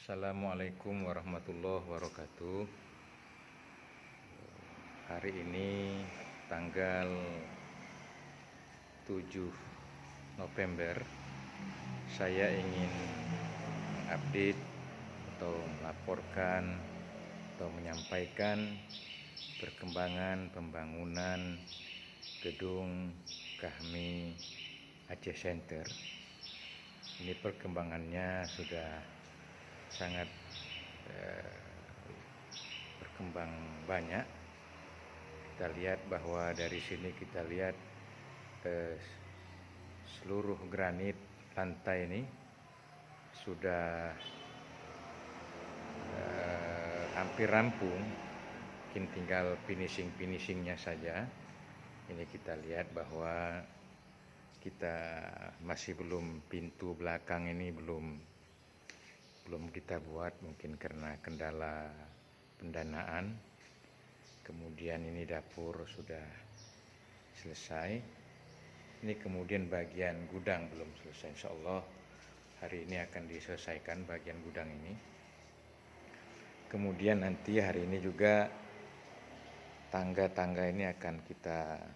Assalamualaikum warahmatullahi wabarakatuh. Hari ini tanggal 7 November, saya ingin update atau melaporkan atau menyampaikan perkembangan pembangunan gedung Kahmi Aceh Center. Ini perkembangannya sudah sangat berkembang banyak. Kita lihat bahwa dari sini kita lihat seluruh granit lantai ini sudah hampir rampung, mungkin tinggal finishingnya saja. Ini kita lihat bahwa kita masih belum, pintu belakang ini belum kita buat, mungkin karena kendala pendanaan. Kemudian ini dapur sudah selesai. Ini kemudian bagian gudang belum selesai. Insya Allah hari ini akan diselesaikan bagian gudang ini. Kemudian nanti hari ini juga tangga-tangga ini akan kita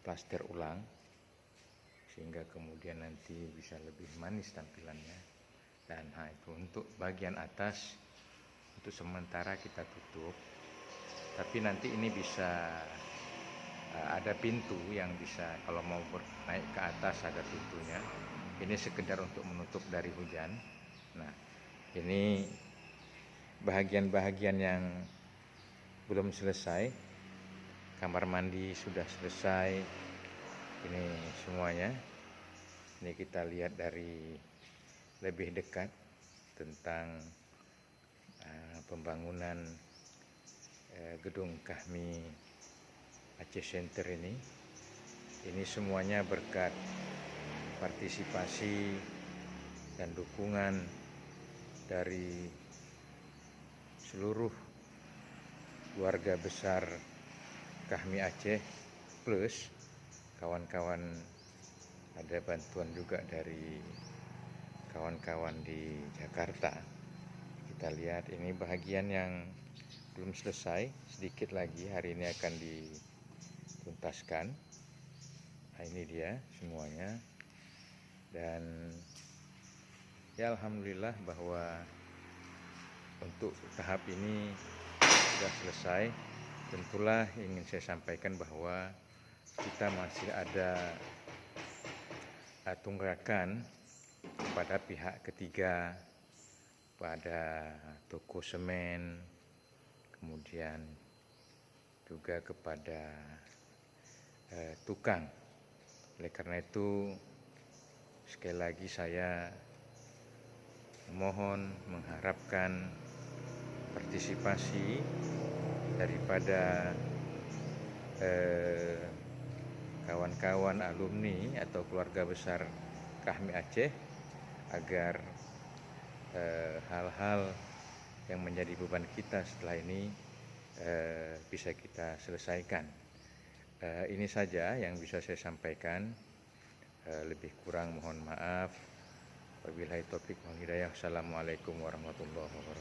plaster ulang, sehingga kemudian nanti bisa lebih manis tampilannya. Dan itu untuk bagian atas, untuk sementara kita tutup, tapi nanti ini bisa ada pintu yang bisa, kalau mau naik ke atas ada pintunya. Ini sekedar untuk menutup dari hujan. Nah, ini bahagian-bahagian yang belum selesai. Kamar mandi sudah selesai. Ini semuanya. Ini kita lihat dari lebih dekat tentang pembangunan gedung Kahmi Aceh Center ini. Ini semuanya berkat partisipasi dan dukungan dari seluruh keluarga besar Kahmi Aceh, plus kawan-kawan, ada bantuan juga dari kawan-kawan di Jakarta. Kita lihat ini bahagian yang belum selesai, sedikit lagi hari ini akan dituntaskan. Nah, ini dia semuanya. Dan ya alhamdulillah bahwa untuk tahap ini sudah selesai. Tentulah ingin saya sampaikan bahwa kita masih ada tunggakan kepada pihak ketiga, pada toko semen, kemudian juga kepada tukang. Oleh karena itu, sekali lagi saya mohon, mengharapkan partisipasi daripada kawan-kawan alumni atau keluarga besar Kahmi Aceh, agar hal-hal yang menjadi beban kita setelah ini bisa kita selesaikan. Ini saja yang bisa saya sampaikan. Lebih kurang mohon maaf. Wabillahi taufiq wal hidayah. Assalamualaikum warahmatullahi wabarakatuh.